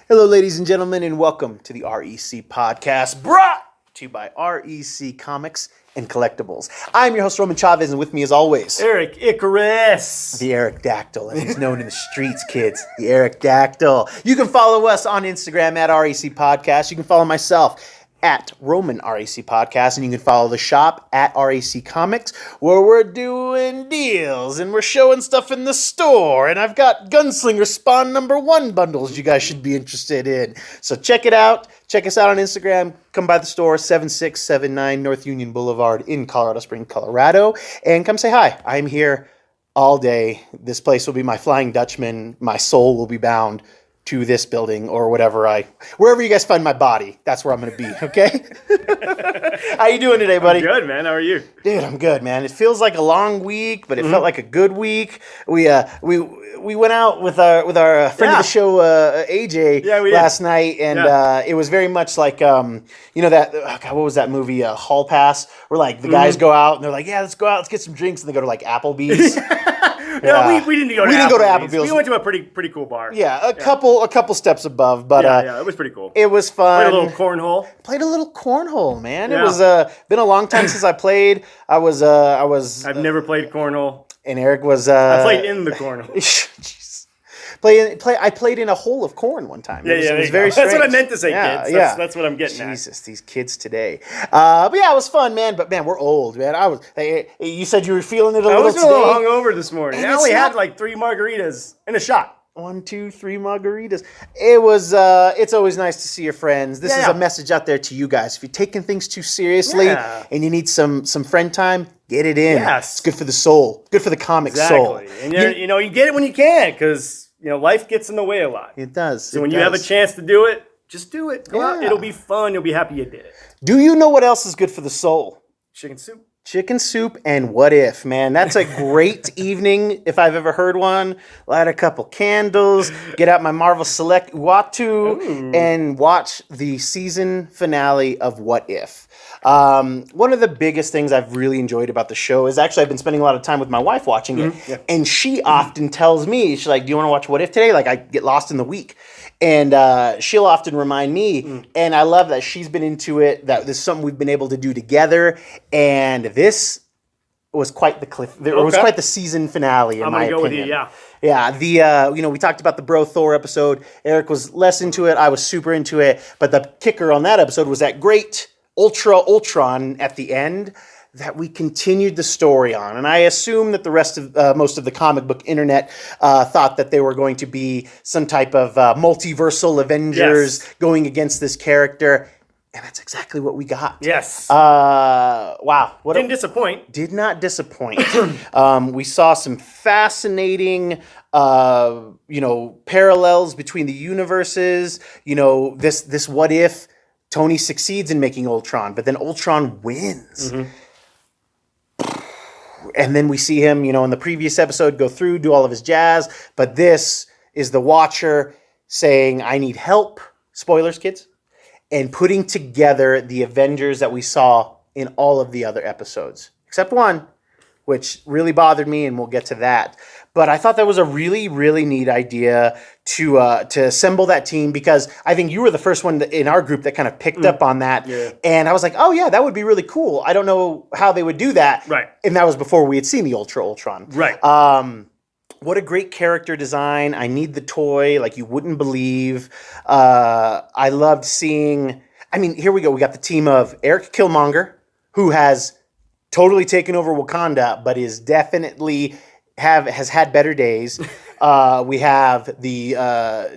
Hello, ladies and gentlemen, and welcome to the REC podcast, brought to you by REC Comics and Collectibles. I'm your host, Roman Chavez, and with me, as always, Eric Icarus. The Eric Dactyl, as he's known in the streets, kids. The Eric Dactyl. You can follow us on Instagram at REC Podcast. You can follow myself at Roman REC Podcast, and you can follow the shop at REC Comics, where we're doing deals and we're showing stuff in the store. And I've got Gunslinger Spawn #1 bundles you guys should be interested in. So check it out. Check us out on Instagram. Come by the store, 7679 North Union Boulevard in Colorado Springs, Colorado, and come say hi. I'm here all day. This place will be my Flying Dutchman. My soul will be bound to this building or wherever you guys find my body, that's where I'm going to be, okay? How you doing today, buddy? I'm good, man. How are you? Dude, I'm good, man. It feels like a long week, but it felt like a good week. We went out with our friend of the show, AJ, last night, and it was very much like, what was that movie, Hall Pass, where like the guys go out and they're like, yeah, let's go out, let's get some drinks, and they go to like Applebee's. No, we didn't go to Applebee's. We went to a pretty cool bar. Yeah, a couple steps above, but it was pretty cool. It was fun. Played a little cornhole, man. Yeah. It was been a long time since I played. I've never played cornhole. And Eric was. I played in the cornhole. I played in a hole of corn one time. It was very strange. That's what I meant to say, kids. That's what I'm getting at. Jesus, these kids today. But yeah, it was fun, man. But man, we're old, man. You said you were feeling it a little today. I was a little hungover this morning. I only had like 3 margaritas and a shot. 1, 2, 3 margaritas. It was. It's always nice to see your friends. This is a message out there to you guys. If you're taking things too seriously and you need some friend time, get it in. Yes. It's good for the soul. Good for the comic soul. And you get it when you can, because life gets in the way a lot. It does. So when you have a chance to do it, just do it. Go out. It'll be fun. You'll be happy you did it. Do you know what else is good for the soul? Chicken soup. Chicken soup and What If, man. That's a great evening if I've ever heard one. Light a couple candles, get out my Marvel Select Uatu, and watch the season finale of What If. One of the biggest things I've really enjoyed about the show is actually I've been spending a lot of time with my wife watching it, and she often tells me, she's like, do you want to watch What If today? Like, I get lost in the week. And she'll often remind me, and I love that she's been into it, that this is something we've been able to do together, and this was quite the it was quite the season finale, in my opinion. I'm going to go with you, Yeah, we talked about the Bro Thor episode. Eric was less into it. I was super into it. But the kicker on that episode was that great Ultron at the end that we continued the story on. And I assume that the rest of most of the comic book internet thought that they were going to be some type of multiversal Avengers going against this character. And that's exactly what we got. Yes. Wow. Didn't disappoint. Did not disappoint. We saw some fascinating parallels between the universes. This What If Tony succeeds in making Ultron, but then Ultron wins. And then we see him, in the previous episode go through, do all of his jazz. But this is the Watcher saying, I need help. Spoilers, kids. And putting together the Avengers that we saw in all of the other episodes. Except one, which really bothered me, and we'll get to that. But I thought that was a really, really neat idea to assemble that team, because I think you were the first one in our group that kind of picked up on that. Yeah. And I was like, oh yeah, that would be really cool. I don't know how they would do that. Right. And that was before we had seen the Ultron. Right. What a great character design. I need the toy like you wouldn't believe. I loved seeing, here we go. We got the team of Eric Killmonger, who has totally taken over Wakanda, but is definitely has had better days. We have the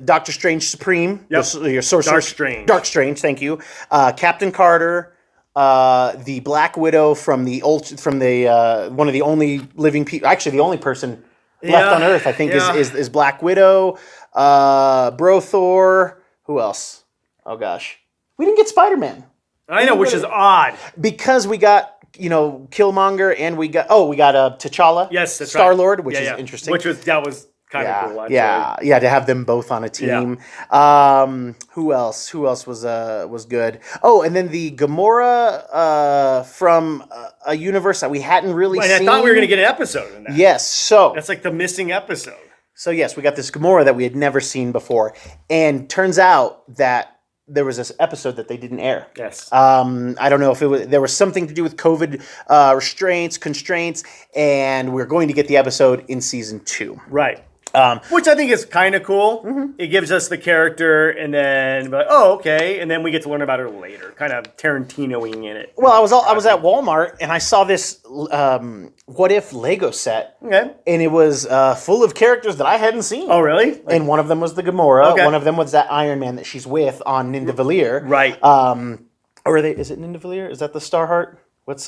Doctor Strange Supreme, your sorcerer. Dark Strange, thank you. Captain Carter, the Black Widow from one of the only living people, actually the only person left on Earth, I think, is Black Widow. Bro Thor. Who else? Oh gosh, we didn't get Spider-Man. I know, which is odd because we got Killmonger, and we got T'Challa. Yes, that's Star-Lord, which is interesting. That was kind of cool. Yeah, to have them both on a team. Yeah. Who else was good? Oh, and then the Gamora from a universe that we hadn't really seen. I thought we were going to get an episode in that. Yes, so that's like the missing episode. So yes, we got this Gamora that we had never seen before, and turns out that there was this episode that they didn't air. Yes. I don't know if there was something to do with COVID constraints, and we're going to get the episode in season 2. Right. Which I think is kind of cool. Mm-hmm. It gives us the character, and then like, oh, okay, and then we get to learn about her later, kind of Tarantinoing in it. Well, I was at Walmart and I saw this What If Lego set, okay, and it was full of characters that I hadn't seen. Oh, really? And one of them was the Gamora. Okay. One of them was that Iron Man that she's with on Nidavellir. Right. Or is it Nidavellir? Is that the Starheart? What's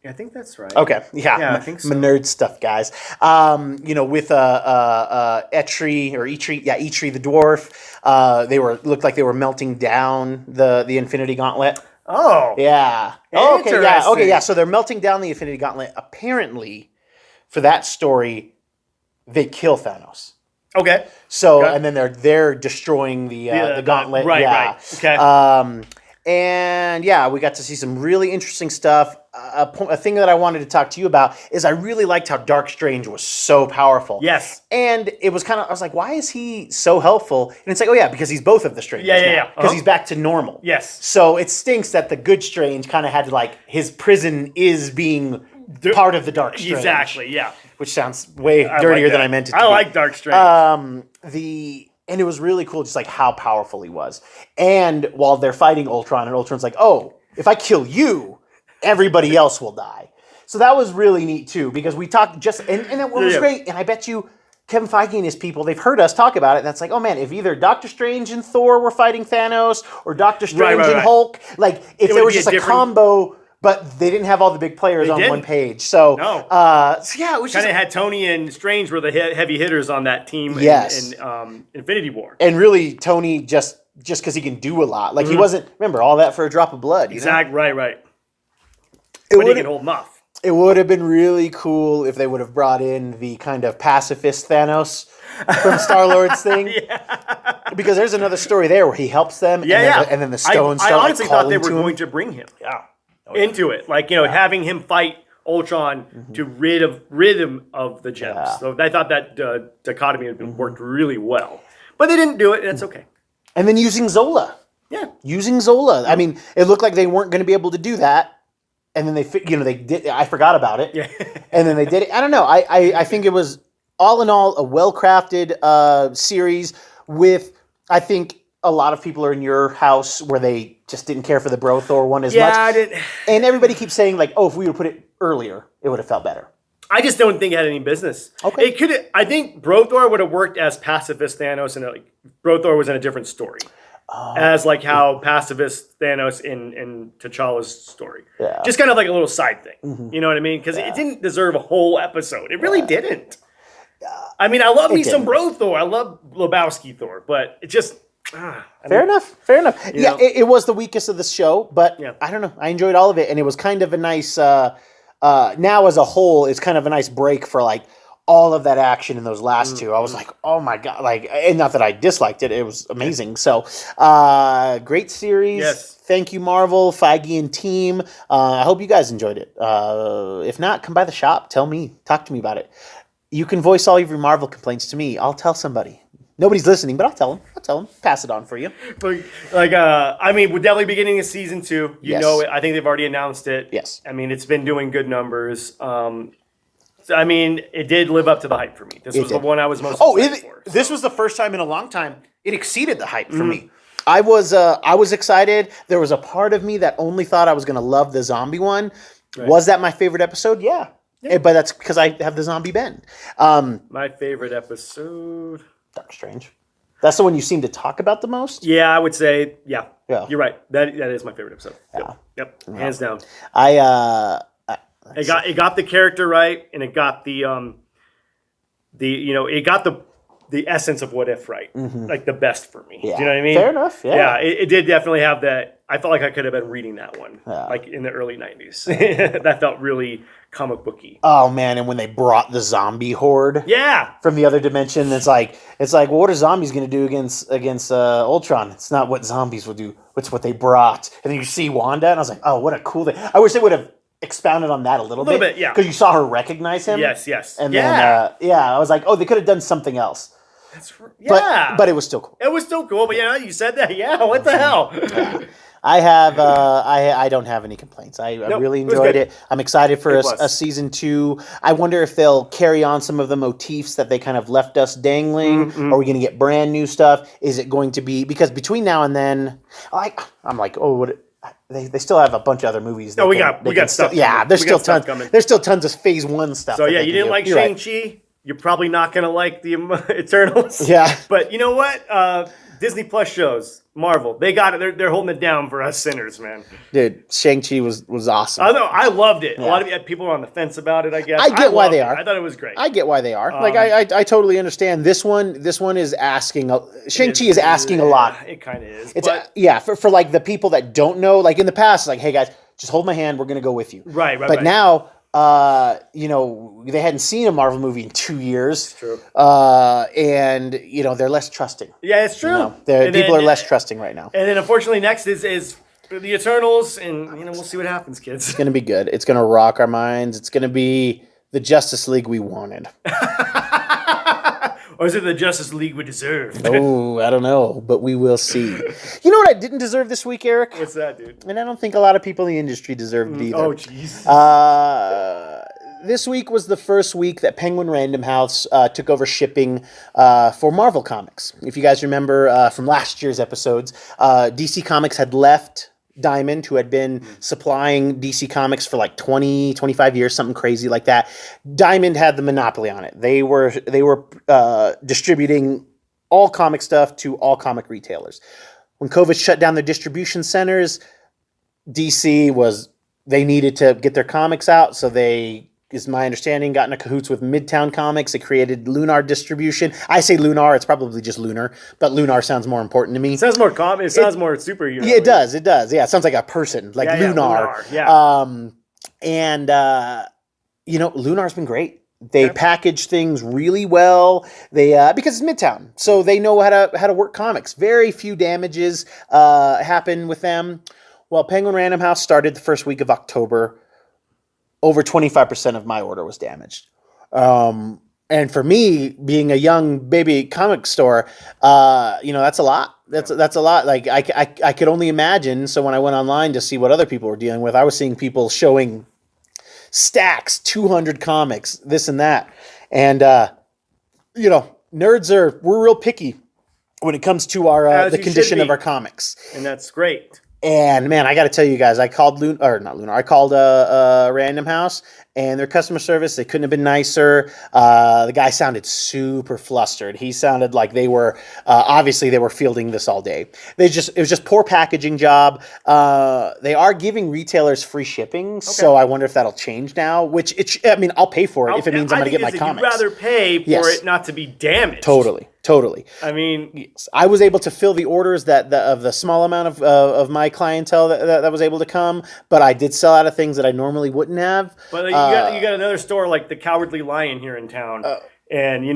I think that's right. Okay, yeah, I think so. My nerd stuff, guys. With Eitri the dwarf. They looked like they were melting down the Infinity Gauntlet. Oh, yeah. Okay, yeah. So they're melting down the Infinity Gauntlet. Apparently, for that story, they kill Thanos. Okay. So and then they're destroying the gauntlet. Right. Okay. And yeah, we got to see some really interesting stuff. A thing that I wanted to talk to you about is I really liked how Dark Strange was so powerful. Yes. And it was I was like, why is he so helpful? And it's like, oh yeah, because he's both of the Stranges now. Because he's back to normal. Yes. So it stinks that the good Strange kind of had to his prison is being part of the Dark Strange. Exactly, yeah. Which sounds way dirtier than I meant it to be. I like Dark Strange. And it was really cool just how powerful he was. And while they're fighting Ultron, and Ultron's like, oh, if I kill you, everybody else will die. So that was really neat too, because we talked and it was great. And I bet you Kevin Feige and his people, they've heard us talk about it. And that's like, oh man, if either Doctor Strange and Thor were fighting Thanos or Doctor Strange and Hulk, if there was just a combo. But they didn't have all the big players on one page. So, no. It was kind of had Tony and Strange were the heavy hitters on that team in Infinity War. And really, Tony, just because he can do a lot. He wasn't, remember, all that for a drop of blood. Exactly, right. But he can hold muff. It would have been really cool if they would have brought in the kind of pacifist Thanos from Star-Lord's thing. Yeah. Because there's another story there where he helps them. And then the stones start I honestly thought they were calling going to bring him. Yeah. Into it, having him fight Ultron to rid him of the gems. Yeah. So I thought that dichotomy had worked really well, but they didn't do it, and it's okay. And then using Zola, using Zola. I mean, it looked like they weren't going to be able to do that, and then they did. I forgot about it, and then they did it. I don't know. I think it was all in all a well-crafted series with, I think, a lot of people are in your house where they just didn't care for the Bro Thor one as much. I didn't. And everybody keeps saying oh, if we would have put it earlier, it would have felt better. I just don't think it had any business. Okay. It could. I think Bro Thor would have worked as pacifist Thanos, and Bro Thor was in a different story, as how pacifist Thanos in T'Challa's story. Yeah. Just kind of like a little side thing. Mm-hmm. You know what I mean? Because it didn't deserve a whole episode. It really didn't. I mean, I love me some Bro Thor. I love Lebowski Thor, but it just. Fair enough. Yeah, it was the weakest of the show, but I don't know. I enjoyed all of it, and it was kind of a nice. Now as a whole, it's kind of a nice break for all of that action in those last two. I was like, oh my god! And not that I disliked it; it was amazing. So, great series. Yes. Thank you, Marvel, Feige, and team. I hope you guys enjoyed it. If not, come by the shop. Talk to me about it. You can voice all of your Marvel complaints to me. I'll tell somebody. Nobody's listening, but I'll tell them. Pass it on for you. I mean, we're definitely beginning of season 2. You know it. I think they've already announced it. Yes. I mean, it's been doing good numbers. I mean, it did live up to the hype for me. This was the one I was most excited for. So. This was the first time in a long time it exceeded the hype for me. I was excited. There was a part of me that only thought I was going to love the zombie one. Right. Was that my favorite episode? Yeah. But that's because I have the zombie bend. My favorite episode... Dark Strange. That's the one you seem to talk about the most? Yeah, I would say, yeah. You're right. That is my favorite episode. Yep. Hands down. It got the character right, and it got the essence of What If right. The best for me. Yeah. Do you know what I mean? Fair enough. Yeah. It did definitely have that. I felt like I could have been reading that one in the early 90s. That felt really comic booky. Oh man, and when they brought the zombie horde from the other dimension, it's like well, what are zombies going to do against Ultron? It's not what zombies will do. It's what they brought. And then you see Wanda, and I was like, oh, what a cool thing. I wish they would have expounded on that a little bit, yeah. Because you saw her recognize him. Yes. And then, I was like, oh, they could have done something else. But it was still cool. It was still cool, but you said that. Yeah, what the hell? I have I don't have any complaints. I really enjoyed it. I'm excited for a season 2. I wonder if they'll carry on some of the motifs that they kind of left us dangling. Mm-hmm. Are we going to get brand new stuff? Is it going to be, because between now and then, I'm like, oh, what? They still have a bunch of other movies. No, we got stuff. Yeah, there's still tons. There's still tons of Phase 1 stuff. So you didn't like Shang-Chi. You're probably not gonna like the Eternals. Yeah, but you know what? Disney Plus shows, Marvel, they got it. They're holding it down for us sinners, man. Dude, Shang-Chi was awesome. I loved it. Yeah. A lot of people are on the fence about it, I guess. I get why they are. I thought it was great. I get why they are. I totally understand. This one is asking. Shang-Chi is asking a lot. It kind of is. For like the people that don't know, like in the past, it's like, hey guys, just hold my hand. We're gonna go with you. Right. But now, they hadn't seen a Marvel movie in 2 years. It's true. And they're less trusting. Yeah, it's true. People are less trusting right now. And then unfortunately next is the Eternals, and we'll see what happens, kids. It's gonna be good. It's gonna rock our minds. It's gonna be the Justice League we wanted. Or is it the Justice League we deserve? Oh, I don't know, but we will see. You know what I didn't deserve this week, Eric? What's that, dude? And I don't think a lot of people in the industry deserved it either. Oh, jeez. This week was the first week that Penguin Random House took over shipping for Marvel Comics. If you guys remember from last year's episodes, DC Comics had left Diamond, who had been supplying DC Comics for like 20, 25 years, something crazy like that. Diamond had the monopoly on it. They were distributing all comic stuff to all comic retailers. When COVID shut down their distribution centers, DC they needed to get their comics out, so they, is my understanding, got in cahoots with Midtown Comics. It created Lunar Distribution. I say Lunar, it's probably just Lunar, but Lunar sounds more important to me. It sounds more common. It sounds more superhero. Yeah, it does. Yeah, it sounds like a person, like Lunar. Lunar's been great. They package things really well. They because it's Midtown, so they know how to work comics. Very few damages happen with them. Well, Penguin Random House started the first week of October. Over 25% of my order was damaged. And for me, being a young baby comic store, that's a lot. That's a lot. Like I could only imagine. So when I went online to see what other people were dealing with, I was seeing people showing stacks, 200 comics, this and that. And, we're real picky when it comes to our the condition of our comics. And that's great. And man, I got to tell you guys, I called I called Random House, and their customer service, they couldn't have been nicer. The guy sounded super flustered. He sounded like they were obviously they were fielding this all day. It was just poor packaging job. They are giving retailers free shipping, so I wonder if that'll change now. I'll pay for it if it means I'm going to get my comics. You'd rather pay for it not to be damaged. Totally. I mean, yes. I was able to fill the orders of the small amount of my clientele that was able to come, but I did sell out of things that I normally wouldn't have. But you got another store like the Cowardly Lion here in town, and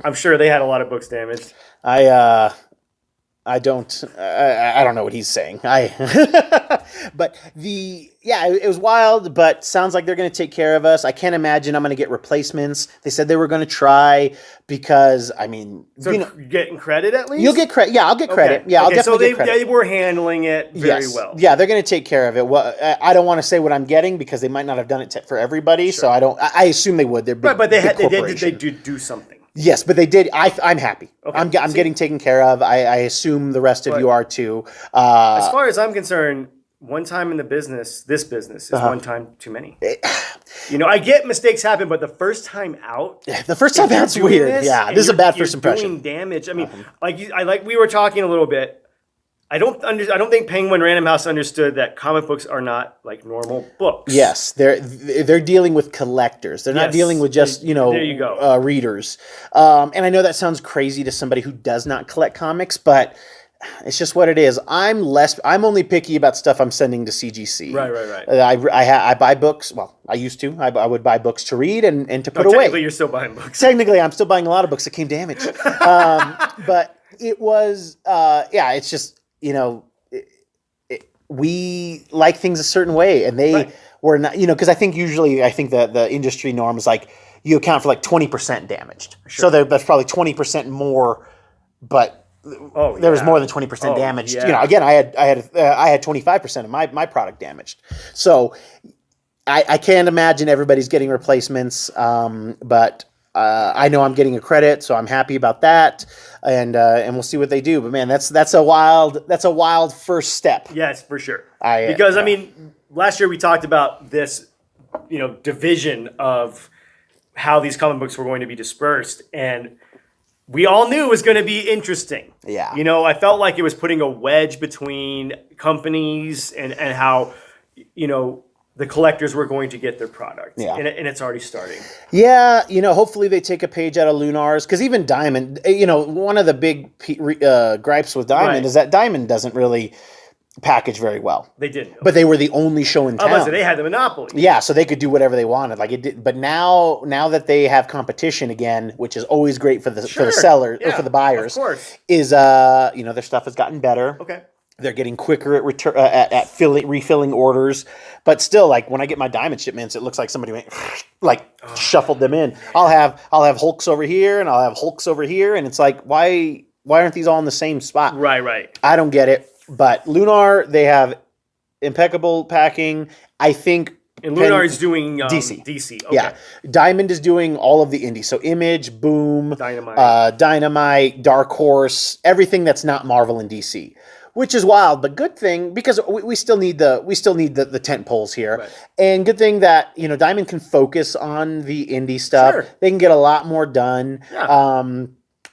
I'm sure they had a lot of books damaged. I don't know what he's saying. But it was wild, but sounds like they're going to take care of us. I can't imagine I'm going to get replacements. They said they were going to try because, you're getting credit at least? You'll get credit. Yeah, I'll get credit. Okay. Yeah, I'll definitely get credit. They were handling it very well. Yeah, they're going to take care of it. Well, I don't want to say what I'm getting because they might not have done it for everybody, so I assume they would. They're big, but they did do something. Yes, but they did. I'm happy. Okay. I'm getting taken care of. I assume the rest of you are too. As far as I'm concerned, one time in this business is one time too many. I get mistakes happen, but the first time out, the first time out's weird. This is a bad first impression. Doing damage. We were talking a little bit. I don't think Penguin Random House understood that comic books are not like normal books. Yes, they're dealing with collectors. They're not dealing with just there you go. Readers. And I know that sounds crazy to somebody who does not collect comics, but it's just what it is. I'm only picky about stuff I'm sending to CGC. Right. I buy books. Well, I used to. I would buy books to read and to put away. Technically, you're still buying books. Technically, I'm still buying a lot of books that came damaged. But it was, it's just. We like things a certain way, and they we're not, because I think usually the industry norm is like you account for like 20% damaged. Sure. So that's probably 20% more, but there was more than 20% damaged. Yeah. Again, I had 25% of my product damaged. So I can't imagine everybody's getting replacements, but I know I'm getting a credit, so I'm happy about that, and we'll see what they do. But man, that's a wild first step. Yes, for sure. I mean, last year we talked about this, division of how these comic books were going to be dispersed, and we all knew it was going to be interesting. Yeah. I felt like it was putting a wedge between companies and how, the collectors were going to get their product. Yeah. And it's already starting. Yeah, hopefully they take a page out of Lunar's, because even Diamond, one of the big gripes with Diamond is that Diamond doesn't really package very well. They didn't. But they were the only show in town. They had the monopoly. Yeah, so they could do whatever they wanted. Like it did, but now that they have competition again, which is always great for the seller or for the buyers, of course. is their stuff has gotten better. Okay. They're getting quicker at refilling orders, but still, like when I get my Diamond shipments, it looks like somebody went shuffled them in. I'll have Hulks over here and I'll have Hulks over here, and it's like why aren't these all in the same spot? Right. I don't get it. But Lunar, they have impeccable packing. I think. And Lunar is doing DC. DC. Okay. Yeah. Diamond is doing all of the indies. So Image, Boom, Dynamite, Dark Horse, everything that's not Marvel and DC. Which is wild, but good thing, because we still need the tent poles here. Right. And good thing that, Diamond can focus on the indie stuff. Sure. They can get a lot more done. Yeah.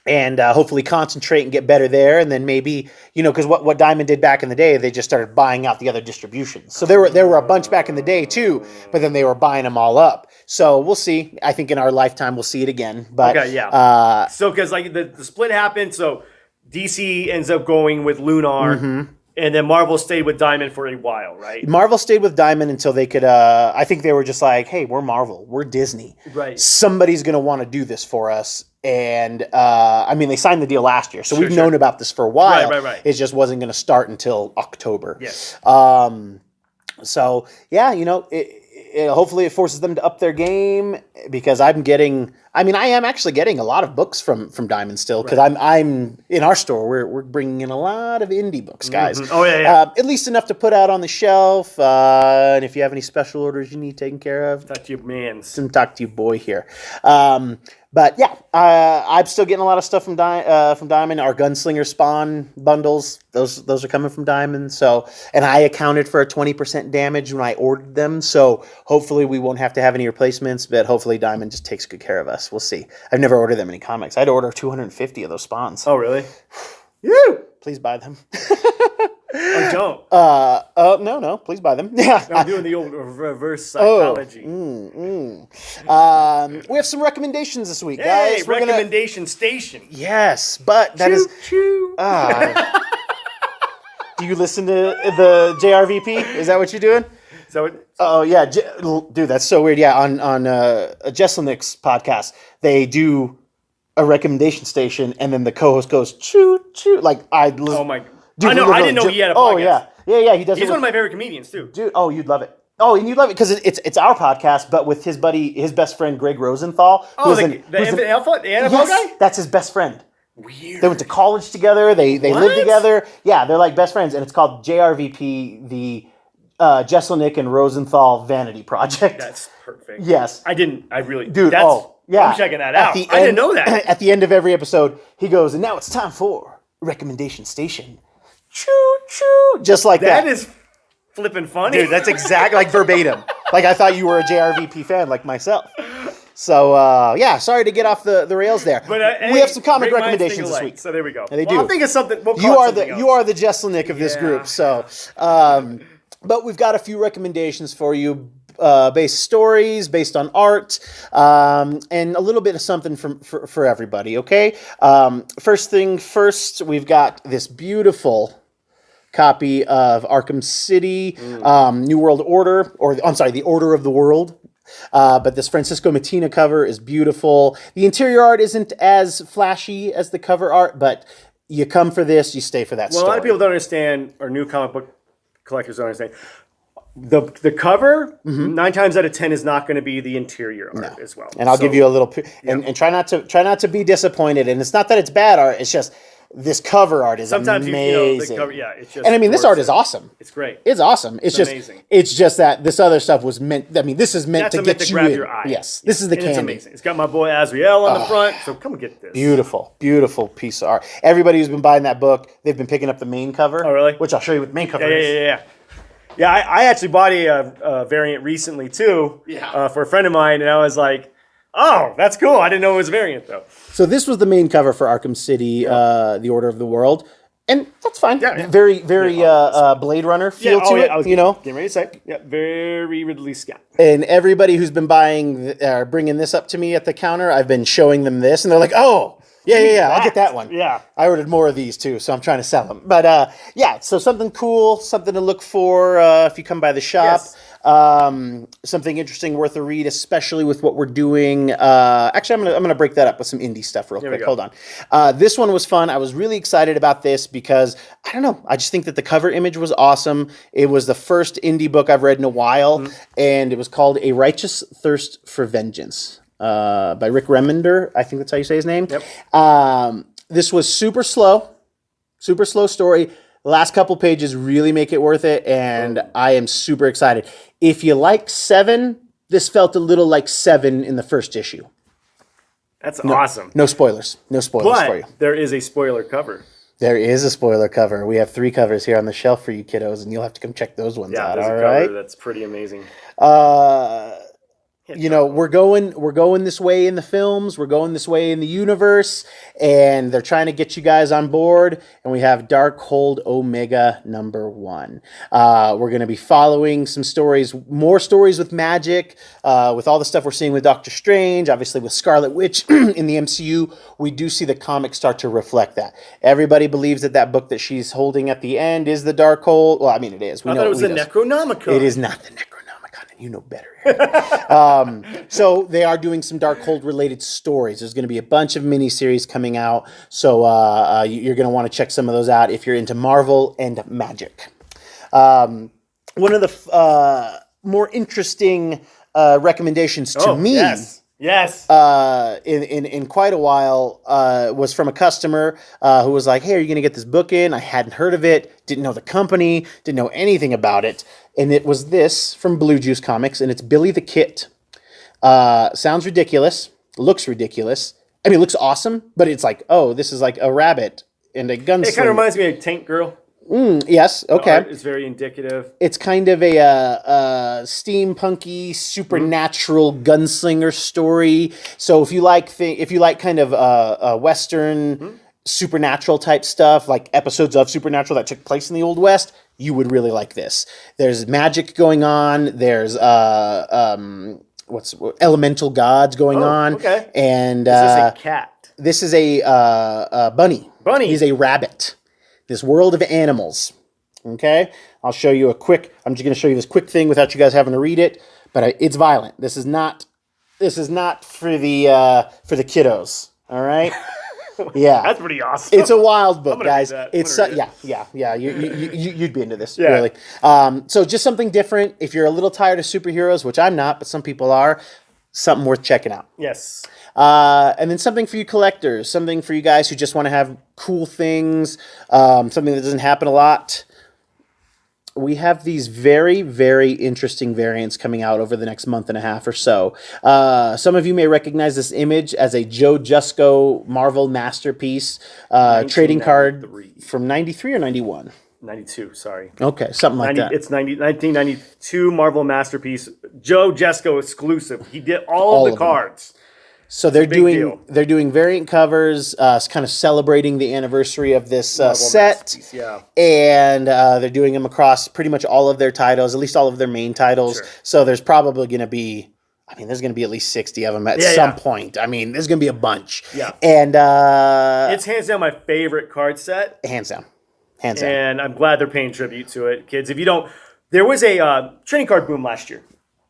And hopefully concentrate and get better there. And then maybe, because what Diamond did back in the day, they just started buying out the other distributions. So there were a bunch back in the day too, but then they were buying them all up. So we'll see. I think in our lifetime we'll see it again. But okay, yeah. So because like the split happened, so DC ends up going with Lunar. Mm-hmm. And then Marvel stayed with Diamond for a while, right? Marvel stayed with Diamond until they could. I think they were just like, "Hey, we're Marvel, we're Disney. Right. Somebody's going to want to do this for us." And they signed the deal last year, so we've known about this for a while. Right. It just wasn't going to start until October. Yes. So yeah, hopefully it forces them to up their game, because I am actually getting a lot of books from Diamond still, because I'm in our store. We're bringing in a lot of indie books, guys. Mm-hmm. Oh yeah. At least enough to put out on the shelf. And if you have any special orders you need taken care of, talk to your mans. Talk to your boy here. But yeah, I'm still getting a lot of stuff from Diamond. Our Gunslinger Spawn bundles, those are coming from Diamond. So, and I accounted for a 20% damage when I ordered them. So hopefully we won't have to have any replacements. But hopefully Diamond just takes good care of us. We'll see. I've never ordered them any comics. I'd order 250 of those Spawns. Oh really? Woo! Please buy them. I don't. No. Please buy them. Yeah. I'm doing the old reverse psychology. We have some recommendations this week, Hey, guys. recommendation station. Yes, but that is. Choo. Do you listen to the JRVP? Is that what you're doing? So. Oh yeah, dude, that's so weird. Yeah, on Jesselnick's podcast, they do a recommendation station, and then the co-host goes choo choo. Like Oh my. Dude, I didn't know he had a podcast. Oh yeah. He does. He's one of my favorite comedians too. Dude, oh, you'd love it. Oh, and you'd love it because it's our podcast, but with his best friend Greg Rosenthal. Oh, the NFL guy. That's his best friend. Weird. They went to college together. They lived together. Yeah, they're like best friends, and it's called JRVP, the Jesselnick and Rosenthal Vanity Project. That's perfect. Yes, Dude. Yeah. I'm checking that out. I didn't know that. At the end of every episode, he goes, and now it's time for recommendation station. Choo choo, just like that. That is flipping funny, dude. That's exactly like verbatim. Like I thought you were a JRVP fan, like myself. So sorry to get off the rails there. But we have some comic recommendations this week. So there we go. And they do. I'll think of something. You are the Jesselnick of this group. So, but we've got a few recommendations for you. Based stories, based on art, and a little bit of something for everybody, okay? First thing first, we've got this beautiful copy of Arkham City, New World Order, the Order of the World. But this Francisco Mattina cover is beautiful. The interior art isn't as flashy as the cover art, but you come for this, you stay for that story. A lot of people don't understand, or new comic book collectors don't understand. The cover 9 times out of 10 is not going to be the interior art as well. And I'll give you a little and try not to be disappointed. And it's not that it's bad art; it's just this cover art is amazing. The cover, it's just. And I mean, this art is awesome. It's great. It's awesome. It's just amazing. It's just that this other stuff was meant. I mean, this is meant to get you grab in. Your eye. Yes, this is the candy. It's amazing. It's got my boy Azrael on the front, so come get this. Beautiful, beautiful piece of art. Everybody who's been buying that book, they've been picking up the main cover. Oh, really? Which I'll show you what the main cover is. Yeah. Yeah, I actually bought a variant recently too. For a friend of mine, and I was like, "Oh, that's cool! I didn't know it was a variant though." So this was the main cover for Arkham City, The Order of the World, and that's fine. Yeah. Very Blade Runner feel to it. Getting ready to say, very Ridley Scott. And everybody who's been bringing this up to me at the counter, I've been showing them this, and they're like, "Oh, yeah, I'll get that one." Yeah. I ordered more of these too, so I'm trying to sell them. But so something cool, something to look for if you come by the shop. Yes. Something interesting, worth a read, especially with what we're doing. Actually, I'm gonna break that up with some indie stuff real quick. Hold on. This one was fun. I was really excited about this because I don't know. I just think that the cover image was awesome. It was the first indie book I've read in a while, and it was called A Righteous Thirst for Vengeance. By Rick Remender, I think that's how you say his name. Yep. This was super slow story. The last couple pages really make it worth it, and I am super excited. If you like 7, this felt a little like 7 in the first issue. That's awesome. No spoilers. No spoilers for you. There is a spoiler cover. There is a spoiler cover. We have 3 covers here on the shelf for you kiddos, and you'll have to come check those ones out. There's all a right? cover that's pretty amazing. We're going this way in the films. We're going this way in the universe, and they're trying to get you guys on board. And we have Darkhold Omega #1. We're going to be following some stories, more stories with magic, with all the stuff we're seeing with Doctor Strange, obviously with Scarlet Witch in the MCU. We do see the comics start to reflect that. Everybody believes that book that she's holding at the end is the Darkhold. Well, I mean, it is. I thought it was the Necronomicon. It is not the Necronomicon. You know better. So they are doing some Darkhold related stories. There's going to be a bunch of miniseries coming out. So you're going to want to check some of those out if you're into Marvel and magic. One of the more interesting recommendations to me. Yes. In quite a while, was from a customer who was like, "Hey, are you going to get this book in?" I hadn't heard of it, didn't know the company, didn't know anything about it. And it was this from Blue Juice Comics, and it's Billy the Kit. Sounds ridiculous, looks ridiculous. I mean, it looks awesome, but it's like, oh, this is like a rabbit and a gunslinger. It kind of reminds me of Tank Girl. Yes, okay. It's very indicative. It's kind of a steampunky, supernatural gunslinger story. So if you like kind of Western supernatural type stuff, like episodes of Supernatural that took place in the Old West, you would really like this. There's magic going on. There's elemental gods going on. Okay. And is this a cat? This is a bunny. Bunny. He's a rabbit. This world of animals. Okay? I'll show you I'm just going to show you this quick thing without you guys having to read it, but it's violent. This is not for the kiddos, all right? Yeah. That's pretty awesome. It's a wild book, guys. It's yeah. You'd be into this, yeah. really. So just something different. If you're a little tired of superheroes, which I'm not, but some people are, something worth checking out. Yes. And then something for you collectors, something for you guys who just want to have cool things, something that doesn't happen a lot. We have these very, very interesting variants coming out over the next month and a half or so. Some of you may recognize this image as a Joe Jusko Marvel masterpiece trading card from 93 or 91? 92, sorry. Okay, something like that. It's 1992 Marvel masterpiece, Joe Jusko exclusive. He did all of the cards. So they're doing variant covers, kind of celebrating the anniversary of this set, and they're doing them across pretty much all of their titles, at least all of their main titles. Sure. So there's probably going to be, there's going to be at least 60 of them at some point. There's going to be a bunch. Yeah, and it's hands down my favorite card set. Hands down. And I'm glad they're paying tribute to it, kids. If you don't, there was a trading card boom last year.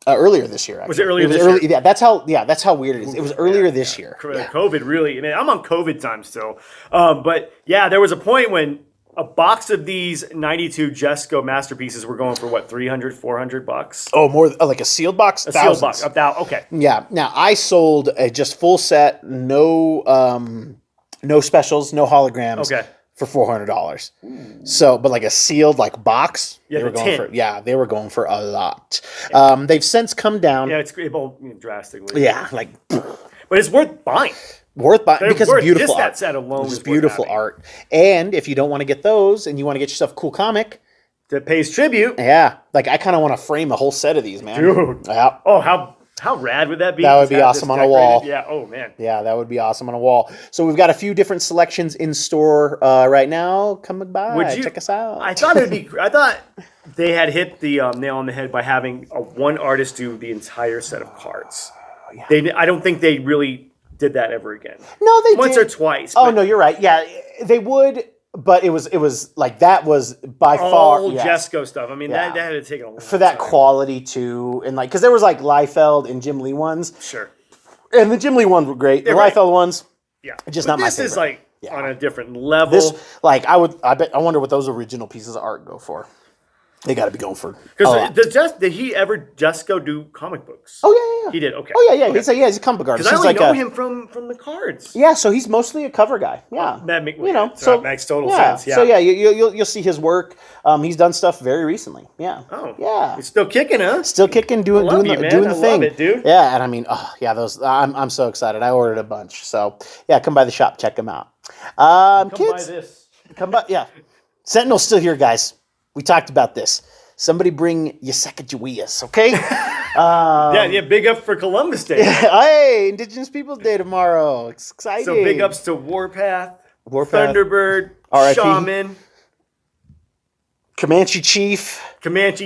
Earlier this year, actually. Was it earlier this year? Yeah, that's how weird it is. It was earlier this year. COVID really, I'm on COVID time still. But yeah, there was a point when a box of these 92 Jesco masterpieces were going for what, $300-$400? Oh, more like a sealed box? A sealed box. Okay. Yeah. Now, I sold a just full set, no specials, no holograms. Okay. For $400. So, but like a sealed like box, Yeah, they were going tin. for they were going for a lot. They've since come down. Yeah, it's drastically. Yeah, like but it's worth buying. Worth buying because it's beautiful just art. that set alone is beautiful worth having. art. And if you don't want to get those and you want to get yourself a cool comic that pays tribute. Yeah, like I kind of want to frame a whole set of these, man. Dude. Yeah. Oh, how rad would that be? That would be awesome on a wall. Yeah. Oh man. Yeah, that would be awesome on a wall. So we've got a few different selections in store right now. Come by, check us out. I thought they had hit the nail on the head by having one artist do the entire set of cards. Yeah. I don't think they really did that ever again. No, they once did. or twice. Oh no, you're right. Yeah, they would. But it was like that was by far all Jesco stuff. I mean, that had to take a long for that time. quality too, and like because there was like Liefeld and Jim Lee ones. Sure. And the Jim Lee ones were great. The Liefeld ones, just not my favorite. This is like on a different level. This like I wonder what those original pieces of art go for. They got to be going for. Because did he ever Jesco do comic books? Oh yeah. He did. Okay. Oh yeah. Okay. He's a comic book artist. Because I only know him from the cards. Yeah, so he's mostly a cover guy. Yeah, that makes total sense. Yeah. So yeah, you'll see his work. He's done stuff very recently. Yeah. Oh. Yeah. He's still kicking, huh? Still kicking, doing the thing. Love it, dude. Yeah, and I mean, those. I'm so excited. I ordered a bunch. So yeah, come by the shop, check them out. Kids, buy this. Come by. Yeah, Sentinel's still here, guys. We talked about this. Somebody bring Sacagaweas, okay? Big up for Columbus Day. Hey, Indigenous Peoples Day tomorrow. It's exciting. So big ups to Warpath, Thunderbird, R.I.P. Shaman, Comanche Chief.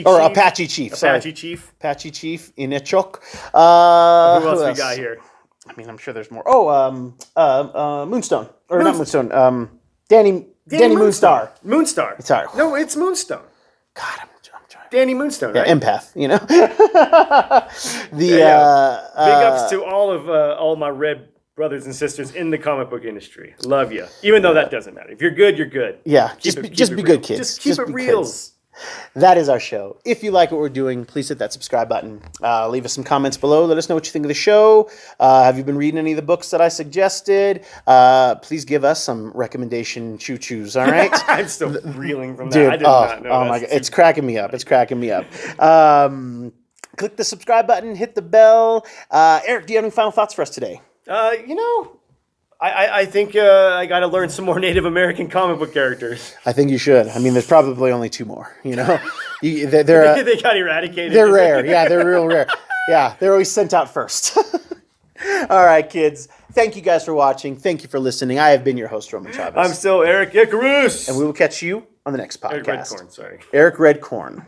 Or Apache Chief. Apache Chief. Apache Chief, Inechok. Who else we got here? I mean, I'm sure there's more. Moonstone. Or not Moonstone. Danny Moonstar. Moonstar. Sorry. No, it's Moonstone. God, I'm trying. Danny Moonstone, right? Empath, you know. Big ups to all my red brothers and sisters in the comic book industry. Love you. Even though that doesn't matter. If you're good, you're good. Yeah, just be good, kids. Just keep it real. That is our show. If you like what we're doing, please hit that subscribe button. Leave us some comments below. Let us know what you think of the show. Have you been reading any of the books that I suggested? Please give us some recommendation choo-choos, all right? I'm still reeling from that. Dude, I did not know. Oh my God. It's cracking me up. Click the subscribe button. Hit the bell. Eric, do you have any final thoughts for us today? I think I got to learn some more Native American comic book characters. I think you should. I mean, there's probably only 2 more. You know, they got eradicated. They're rare. Yeah, they're real rare. Yeah, they're always sent out first. All right, kids. Thank you guys for watching. Thank you for listening. I have been your host, Roman Chavez. I'm still Erik Icarus. And we will catch you on the next podcast. Eric Redcorn, sorry. Eric Redcorn.